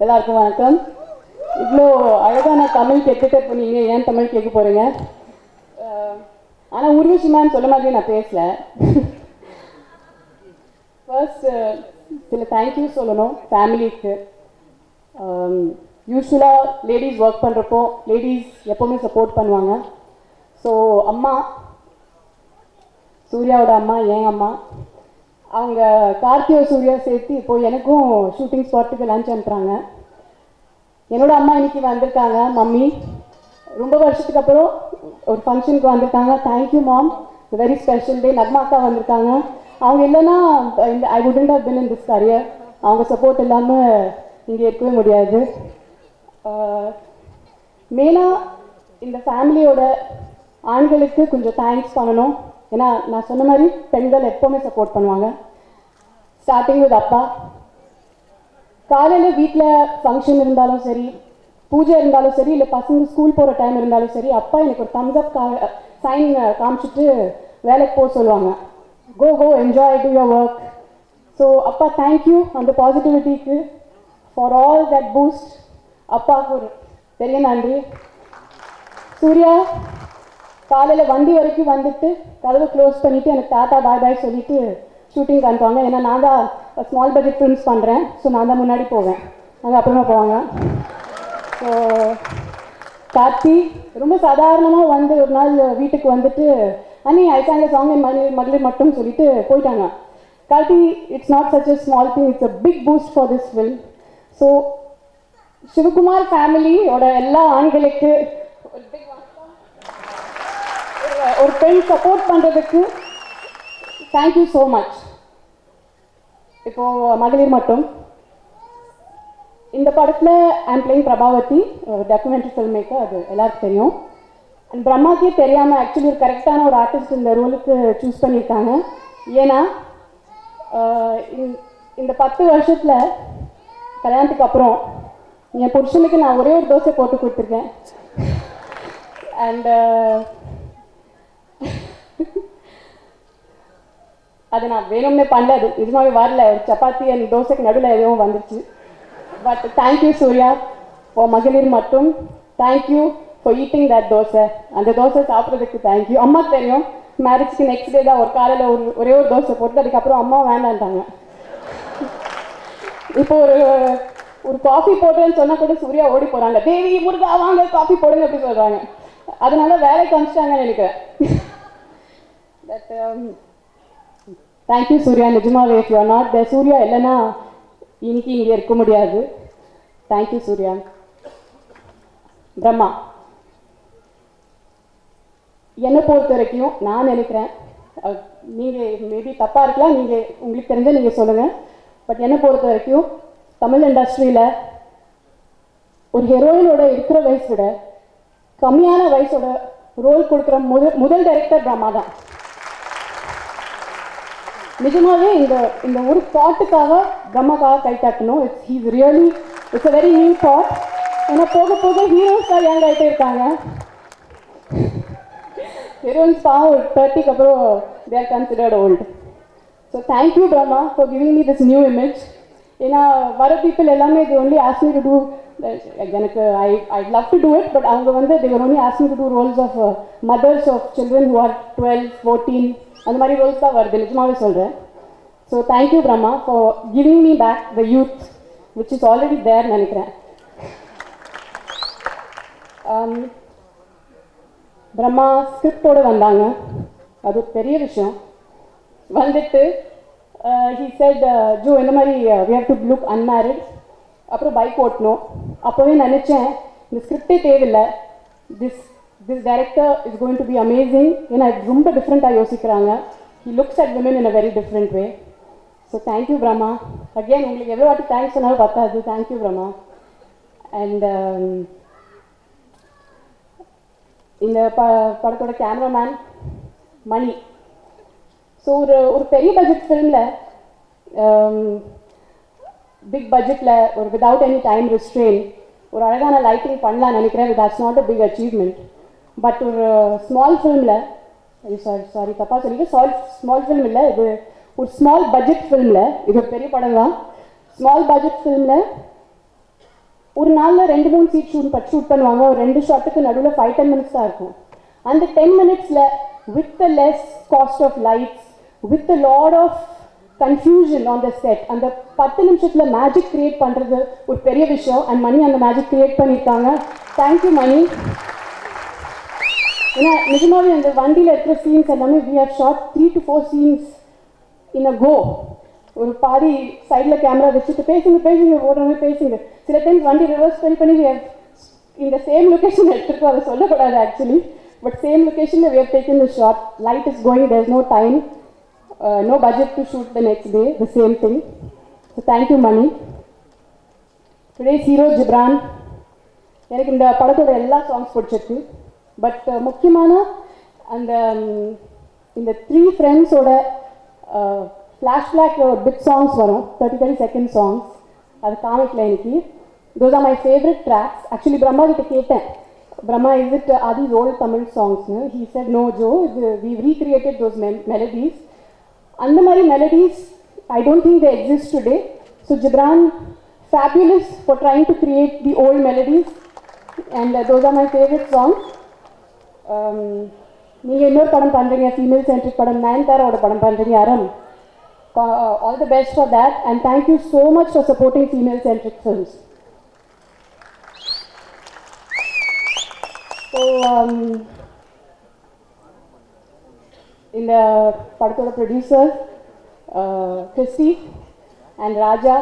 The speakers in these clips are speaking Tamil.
எல்லாருக்கும் வணக்கம். இவ்வளோ அழகான தமிழ் கேட்டுட்டு போனீங்க, ஏன் தமிழ் கேட்க போகிறீங்க? ஆனால் உருவசி மேம் சொல்ல மாதிரி நான் பேசல. ஃபர்ஸ்ட் சில தேங்க்யூ சொல்லணும் ஃபேமிலிக்கு. யூஸ்வலாக லேடிஸ் ஒர்க் பண்ணுறப்போ லேடிஸ் எப்போவுமே சப்போர்ட் பண்ணுவாங்க. ஸோ அம்மா, சூர்யாவோட அம்மா, என் அம்மா, அவங்க கார்த்தியோ சூர்யா சேர்த்து இப்போது எனக்கும் ஷூட்டிங் ஸ்பாட்டுக்கு லஞ்ச் அனுப்புகிறாங்க. என்னோடய அம்மா இன்னைக்கு வந்திருக்காங்க. மம்மி ரொம்ப வருஷத்துக்கு அப்புறம் ஒரு ஃபங்க்ஷனுக்கு வந்திருக்காங்க. Thank you ma'am, very special day. Nagma அக்கா வந்திருக்காங்க. அவங்க இல்லைன்னா இந்த I wouldn't have been in this career. அவங்க சப்போர்ட் இல்லாமல் இங்கே இருக்கவே முடியாது. மெயினாக இந்த ஃபேமிலியோட ஆண்களுக்கு கொஞ்சம் தேங்க்ஸ் பண்ணணும். ஏன்னா நான் சொன்ன மாதிரி பெண்கள் எப்போவுமே சப்போர்ட் பண்ணுவாங்க. ஸ்டார்டிங் வித் அப்பா. காலையில் வீட்டில் ஃபங்க்ஷன் இருந்தாலும் சரி, பூஜை இருந்தாலும் சரி, இல்லை பசங்க ஸ்கூல் போகிற டைம் இருந்தாலும் சரி, அப்பா எனக்கு ஒரு தம்ஸ் அப் சைன் காமிச்சிட்டு வேலைக்கு போக சொல்லுவாங்க. Go go enjoy to your work. So அப்பா தேங்க்யூ அந்த பாசிட்டிவிட்டிக்கு, ஃபார் ஆல் தட் பூஸ்ட். அப்பாவுக்கு ஒரு பெரிய நன்றி. சூர்யா காலையில் வண்டி வரைக்கும் வந்துட்டு கதவை க்ளோஸ் பண்ணிவிட்டு எனக்கு டாட்டா பாய் பாய் சொல்லிவிட்டு ஷூட்டிங் அனுப்புவாங்க. ஏன்னா நான் தான் ஸ்மால் பட்ஜெட் ஃபிலிம்ஸ் பண்ணுறேன். ஸோ நான் தான் முன்னாடி போவேன், அங்கே அப்புறமா போவாங்க. ஸோ கார்த்தி ரொம்ப சாதாரணமாக வந்து ஒரு நாள் வீட்டுக்கு வந்துட்டு அண்ணி ஐசாங்க சாங் மகளிர் மட்டும் சொல்லிட்டு போயிட்டாங்க. Karthi, it's not such a small thing, it's a big boost for this film. So Sivakumar ஃபேமிலியோட எல்லா ஆண்களுக்கு ஒரு பெண் சப்போர்ட் பண்ணுறதுக்கு தேங்க்யூ ஸோ மச். இப்போது மகளிர் மட்டும் இந்த படத்தில் I'm playing Prabhavathi, documentary film maker, அது எல்லாருக்கும் தெரியும். அண்ட் பிரம்மாக்கே தெரியாமல் ஆக்சுவலி ஒரு கரெக்டான ஒரு ஆர்டிஸ்ட் இந்த ரோலுக்கு சூஸ் பண்ணியிருக்காங்க. ஏன்னா இந்த 10 வருஷத்தில் கல்யாணத்துக்கு அப்புறம் என் புருஷனுக்கு நான் ஒரே ஒரு தோசை போட்டு கொடுத்துருக்கேன். அண்ட் அது நான் வேணும்னே பண்ணல, அது நிஜமாவே வரல. ஒரு சப்பாத்தி அண்ட் தோசைக்கு நடுவில் எதுவும் வந்துச்சு. பட் தேங்க்யூ சூர்யா ஃபார் மகளிர் மட்டும். Thank you for eating that dosa. அந்த தோசை சாப்பிட்றதுக்கு தேங்க்யூ. அம்மா தெரியும், மேரேஜ்க்கு நெக்ஸ்ட் டே தான் ஒரு காலையில் ஒரே ஒரு தோசை போட்டு அதுக்கப்புறம் அம்மா வேண்டான்ட்டாங்க. இப்போ ஒரு காஃபி போட்டேன்னு சொன்னால் கூட சூர்யா ஓடி போகிறாங்க. தேவி முருகா வாங்க காஃபி போடுங்க அப்படி சொல்கிறாங்க. அதனால வேலைக்கு அனுப்பிச்சிட்டாங்கன்னு நினைக்கிறேன். But thank you Suriya. நிஜமாவே if you are not there, Suriya இல்லைன்னா இன்னைக்கு இங்கே இருக்க முடியாது. தேங்க்யூ சூர்யா. பிரம்மா, என்னை பொறுத்த வரைக்கும் நான் நினைக்கிறேன், நீங்கள் மேபி தப்பாக இருக்கலாம், நீங்கள் உங்களுக்கு தெரிஞ்ச நீங்கள் சொல்லுங்கள். பட் என்னை பொறுத்த வரைக்கும் தமிழ் இண்டஸ்ட்ரியில் ஒரு ஹீரோயினோட இருக்கிற வயசை விட கம்மியான வயசோட ரோல் கொடுக்குற முதல் டைரக்டர் பிரம்மா தான். நிஜமாவே இந்த ஒரு தாட்டுக்காக பிரம்மாக்காக கை தட்டணும். It's really it's a very new thought. ஏன்னா போக போக ஹீரோஸ் தான் யங் ஆகிட்டே இருக்காங்க. ஹீரோயின்ஸ் பாவம் ஒரு 30க்கு அப்புறம் they are considered old. So thank you Brahma for giving me this new image. ஏன்னா வர பீப்புள் எல்லாமே இது only ask me to do, எனக்கு I love to do it, but அவங்க வந்து they were only asking to do roles of mothers of children who are 12, 14 அந்த மாதிரி ரோல்ஸ் தான் வருது. நிஜமாவே சொல்கிறேன். So thank you Brahma for giving me back the youth which is already there நினைக்கிறேன். பிரம்மா ஸ்கிரிப்டோடு வந்தாங்க, அது பெரிய விஷயம். வந்துட்டு he said ஜோ இந்த மாதிரி we have to look unmarried, அப்புறம் பைக் ஓட்டணும். அப்போவே நினச்சேன் இந்த ஸ்கிரிப்டே தேவையில்லை, this director is going to be amazing. ஏன்னா ரொம்ப டிஃப்ரெண்ட்டாக யோசிக்கிறாங்க. he looks at women in a very different way. So thank you Brahma. Again உங்களுக்கு எவ்வளோ வாட்டி தேங்க்ஸ் சொன்னாலும் பத்தாது. தேங்க்யூ பிரம்மா. அண்ட் இந்த படத்தோட கேமராமேன் மணி. ஸோ ஒரு பெரிய பட்ஜெட் ஃபிலிமில், பிக் பட்ஜெட்டில், ஒரு விதவுட் எனி டைம் ரெஸ்ட்ரெயின் ஒரு அழகான லைட்டிங் பண்ணலான்னு நினைக்கிறேன். That's not a big achievement. But ஒரு ஸ்மால் ஃபிலிமில், சாரி தப்பாக சொல்லிட்டு, ஸ்மால் ஃபிலிம் இல்லை, இது ஒரு ஸ்மால் பட்ஜெட் ஃபிலிமில், இது ஒரு பெரிய படம் தான். ஸ்மால் பட்ஜெட் ஃபிலிமில் ஒரு நாளில் 2-3 சீட் ஷூட் பண்ணுவாங்க. ஒரு 2 ஷாட்டுக்கு நடுவில் 5-10 மினிட்ஸ் தான் இருக்கும். அந்த 10 மினிட்ஸில் with the less cost of lights, with a lot of confusion on the set, அந்த 10 நிமிஷத்தில் மேஜிக் கிரியேட் பண்ணுறது ஒரு பெரிய விஷயம். அண்ட் மணி அந்த மேஜிக் கிரியேட் பண்ணியிருக்காங்க. தேங்க்யூ மணி. ஏன்னா நிஜமாவே அந்த வண்டியில் இருக்கிற சீன்ஸ் எல்லாமே we have shot 3 to 4 scenes in a go. ஒரு பாதி சைடில் கேமரா வச்சுட்டு பேசுங்க ஓடுறவங்க பேசுங்க. சில டைம்ஸ் வண்டி ரிவர்ஸ் பண்ணி இந்த சேம் லொக்கேஷன் எடுத்துருக்கோம். அதை சொல்லக்கூடாது ஆக்சுவலி. பட் சேம் லொக்கேஷனில் we have taken the shot. Light is going, there is no time, no budget to shoot the next day, the same thing. So thank you Mani. Today's hero Gibran. எனக்கு இந்த படத்தோட எல்லா சாங்ஸ் பிடிச்சிருக்கு. பட் முக்கியமான அந்த இந்த 3 ஃப்ரெண்ட்ஸோட ஃப்ளாஷ்பேக்கில் ஒரு பிட் சாங்ஸ் வரும், 30 செகண்ட் சாங்ஸ். அது காமிக்கல எனக்கு. Those are my favourite tracks. Actually Brahma கிட்ட கேட்டேன், Brahma is it these old Tamil சாங்ஸ்னு. ஹீ செட் நோ ஜோ, இது we've recreated those melodies. அந்த மாதிரி melodies I don't think they exist today. So Gibran, fabulous for trying to create the old melodies, and those are my favorite songs. நீங்கள் இன்னொரு படம் பண்ணுறீங்க, ஃபீமேல் சென்ட்ரிக் படம், நயன்தாராவோட படம் பண்ணுறீங்க அறம். All the best for that, and thank you so much for supporting female centric films. So இந்த படத்தோட ப்ரொடியூசர் கிறிஸ்டி அண்ட் ராஜா,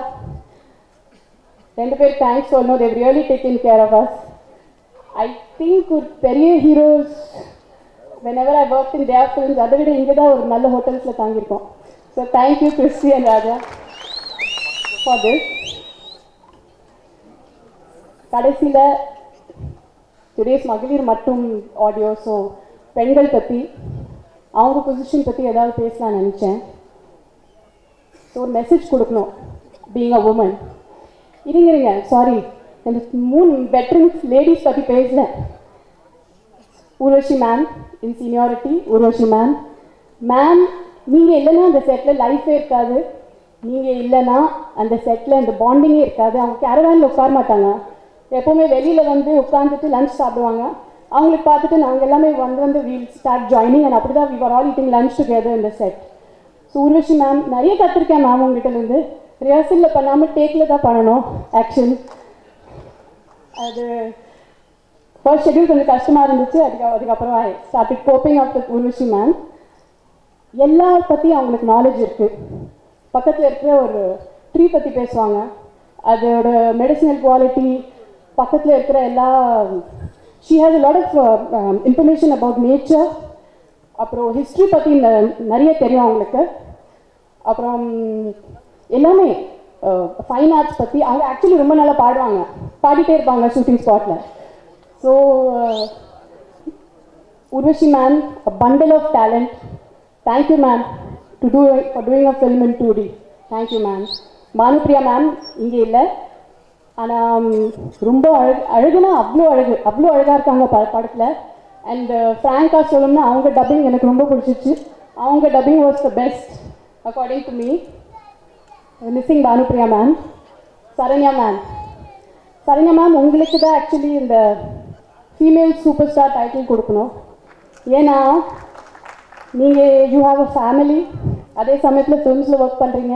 2 பேர் தேங்க்ஸ் சொல்லணும். they've really taken care of us. I think ஒரு பெரிய heroes whenever I worked in their films, அதை விட இங்கே தான் ஒரு நல்ல ஹோட்டல்ஸில் தாங்கியிருக்கோம். So thank you Christy and Raja for this. கடைசியில் டுடேஸ் மகளிர் மட்டும் ஆடியோ. ஸோ பெண்கள் பற்றி, அவங்க பொசிஷன் பற்றி ஏதாவது பேசலாம்னு நினச்சேன். ஸோ ஒரு மெசேஜ் கொடுக்கணும், பீயிங் அ உமன். இருங்க சாரி, அந்த 3 வெட்டரன்ஸ் லேடிஸ் பற்றி பேசல. ஊர்வஷி மேம் இன் சீனியாரிட்டி. ஊர்வஷி மேம் நீங்கள் இல்லைன்னா அந்த செட்டில் லைஃபே இருக்காது. நீங்கள் இல்லைன்னா அந்த செட்டில் அந்த பாண்டிங்கே இருக்காது. அவங்க கேரவானில் உட்கார மாட்டாங்க, எப்போவுமே வெளியில் வந்து உட்காந்துட்டு லஞ்ச் சாப்பிடுவாங்க. அவங்களுக்கு பார்த்துட்டு நாங்கள் எல்லாமே வந்து வீல் ஸ்டார்ட் ஜாயினிங், அண்ட் அப்படி தான் we were all eating lunch together in the set. So Urvashi ma'am நிறைய கற்றுருக்கேன் மேம் உங்ககிட்டலேருந்து. ரிஹர்சலில் பண்ணாமல் டேக்கில் தான் பண்ணணும் ஆக்ஷன். அது ஃபர்ஸ்ட் ஷெட்யூல் கொஞ்சம் கஷ்டமாக இருந்துச்சு. அதுக்கப்புறம் I started coping up with Urvashi ma'am. எல்லா பற்றியும் அவங்களுக்கு நாலேஜ் இருக்குது. பக்கத்தில் இருக்கிற ஒரு ட்ரீ பற்றி பேசுவாங்க, அதோட மெடிசினல் குவாலிட்டி, பக்கத்தில் இருக்கிற எல்லா she has a lot of information about nature. அப்புறம் ஹிஸ்ட்ரி பற்றி நிறைய தெரியும் அவங்களுக்கு. அப்புறம் எல்லாமே ஃபைன் ஆர்ட்ஸ் பற்றி. அவங்க ஆக்சுவலி ரொம்ப நல்லா பாடுவாங்க, பாடிட்டே இருப்பாங்க ஷூட்டிங் ஸ்பாட்டில். So Urvashi ma'am, a bundle of talent. Thank you ma'am for doing a film in 2D. Thank you ma'am. Bhanupriya ma'am இங்கே இல்லை, ஆனால் ரொம்ப அழகுனா அவ்வளோ அழகாக இருக்காங்க படத்தில். அண்ட் ஃப்ராங்காக சொல்லணும்னா அவங்க டப்பிங் எனக்கு ரொம்ப பிடிச்சிச்சு. அவங்க dubbing was the best according to me. Missing Bhanupriya ma'am. Saranya ma'am உங்களுக்கு தான் ஆக்சுவலி இந்த ஃபீமேல் சூப்பர் ஸ்டார் டைட்டில் கொடுக்கணும். ஏன்னா நீங்கள் யூ ஹாவ் அ ஃபேமிலி, அதே சமயத்தில் ஃபிலிம்ஸில் ஒர்க் பண்ணுறீங்க,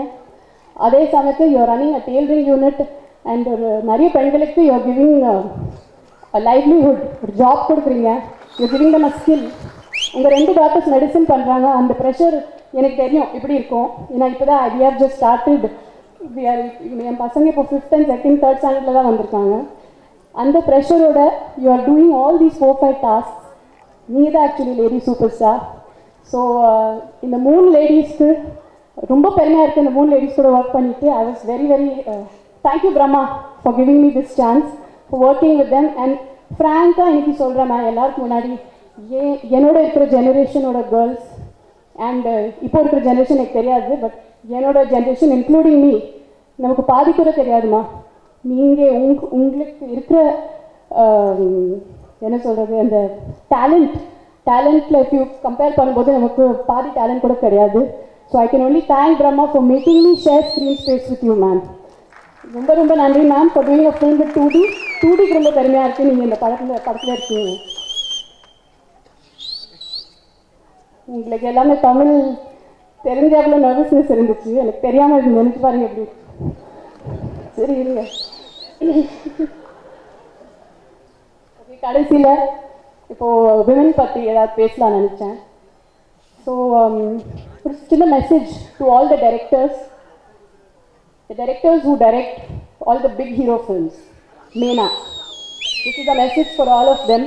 அதே சமயத்தில் you're running a tailoring unit, and ஒரு நிறைய பெண்களுக்கு யூஆர் கிவிங் அ லைவ்லிஹுட், ஒரு ஜாப் கொடுக்குறீங்க, you're giving them a skill. உங்கள் 2 டாக்டர்ஸ் மெடிசன் பண்ணுறாங்க. அந்த ப்ரெஷர் எனக்கு தெரியும் எப்படி இருக்கும். ஏன்னா இப்போ தான் வி ஹேவ் ஜஸ்ட் ஸ்டார்டட். என் பசங்க இப்போ 5th and 2nd 3rd ஸ்டாண்டர்டில் தான் வந்திருக்காங்க. அந்த ப்ரெஷரோட you are doing all these 4-5 task. நீங்கள் தான் actually lady super star. So இந்த 3 லேடிஸ்க்கு ரொம்ப பெருமையாக இருக்குது. இந்த 3 லேடிஸ் கூட ஒர்க் பண்ணிவிட்டு I was very thank you Brahma for giving me this chance, for working with them. And ஃப்ராங்காக இன்னைக்கு சொல்கிறேன் நான் எல்லாருக்கும் முன்னாடி, என்னோட இருக்கிற ஜெனரேஷனோட கேர்ள்ஸ் அண்ட் இப்போ இருக்கிற ஜெனரேஷன் எனக்கு தெரியாது, பட் என்னோட ஜென்ரேஷன் இன்க்ளூடிங் மீ, நமக்கு பாதி கூட தெரியாதுமா. நீங்கள் உங்களுக்கு இருக்கிற என்ன சொல்கிறது, அந்த டேலண்ட்டில் இஃப் யூ கம்பேர் பண்ணும்போது நமக்கு பாதி டேலண்ட் கூட கிடையாது. So I can only thank Brahma for making me share screen space with you ma'am. ரொம்ப ரொம்ப நன்றி ma'am for doing a film with 2D. 2Dக்கு ரொம்ப பெருமையாக இருக்குது நீங்கள் இந்த படத்தில் இருக்கீங்க. உங்களுக்கு எல்லாமே தமிழ் தெரிஞ்ச எவ்வளோ நர்வஸ்னஸ் இருந்துச்சு, எனக்கு தெரியாமல் இது நினைச்சு பாருங்க எப்படி. சரி இருங்க. ஓகே, கடைசியில் இப்போது விமன் பற்றி ஏதாவது பேசலாம்னு நினச்சேன். ஸோ ஒரு சின்ன message to all the directors. The directors who direct all the big hero films, Meena. This is a message for all of them.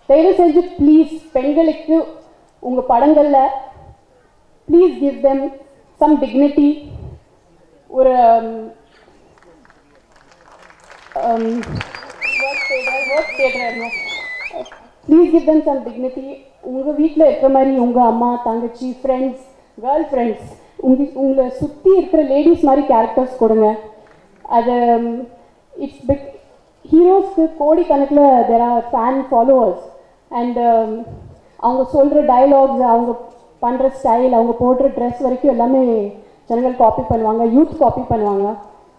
தயவு செஞ்சு ப்ளீஸ் பெண்களுக்கு உங்கள் படங்களில் please give them some dignity. ஒரு please give them some dignity. உங்கள் வீட்டில் இருக்கிற மாதிரி உங்கள் அம்மா, தங்கச்சி, ஃப்ரெண்ட்ஸ், கேர்ள் ஃப்ரெண்ட்ஸ், உங்களை சுற்றி இருக்கிற லேடிஸ் மாதிரி கேரக்டர்ஸ் கொடுங்க. அது இட்ஸ் பிக். ஹீரோஸ்க்கு கோடிக்கணக்கில் there are fan followers. And அவங்க சொல்கிற டயலாக்ஸ், அவங்க பண்ணுற ஸ்டைல், அவங்க போடுற ட்ரெஸ் வரைக்கும் எல்லாமே ஜனங்கள் காப்பி பண்ணுவாங்க, யூத் காப்பி பண்ணுவாங்க.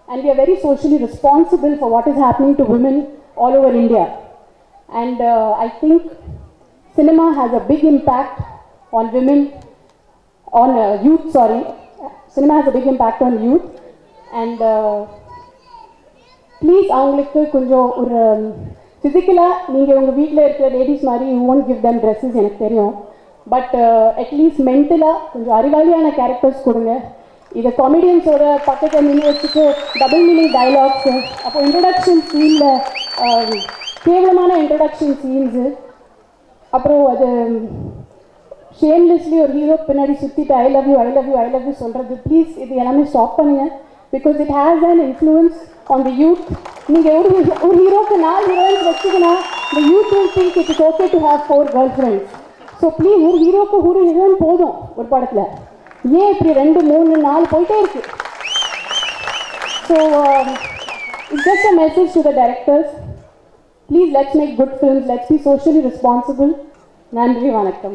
And we are very socially responsible for what is happening to women all over India. And I think cinema has a big impact on women, on youth, sorry. Cinema has a big impact on youth. And please அவங்களுக்கு கொஞ்சம் ஒரு ஃபிசிக்கலாக நீங்கள் உங்கள் வீட்டில் இருக்கிற லேடிஸ் மாதிரி you won't give them dresses, எனக்கு தெரியும். பட் அட்லீஸ்ட் மென்டலாக கொஞ்சம் அறிவாளியான கேரக்டர்ஸ் கொடுங்க. இதை காமெடியன்ஸோட பக்கத்தில் நின்று வச்சுட்டு டபுள் மீனிங் டைலாக்ஸு, அப்போ இன்ட்ரடக்ஷன் சீனில் கேவலமான இன்ட்ரடக்ஷன் சீன்ஸு, அப்புறம் அது ஷேம்லெஸ்லி ஒரு ஹீரோ பின்னாடி சுற்றிட்டு I love you I love you I love you சொல்கிறது. ப்ளீஸ் இது எல்லாமே ஸ்டாப் பண்ணுங்கள். Because it has an influence on the youth. நீங்கள் ஒரு ஹீரோக்கு 4 ஹீரோயின்ஸ் வச்சுக்கினா இந்த youth will think it is okay to have 4 girl friends. So please ஒரு ஹீரோக்கு ஒரு ஹீரோயின் போதும் ஒரு படத்தில். ஏன் இப்படி 2, 3, 4 போயிட்டே இருக்கு? So it's just a message to the directors. Please let's make good films. Let's be socially responsible. Nandri Vanakkam.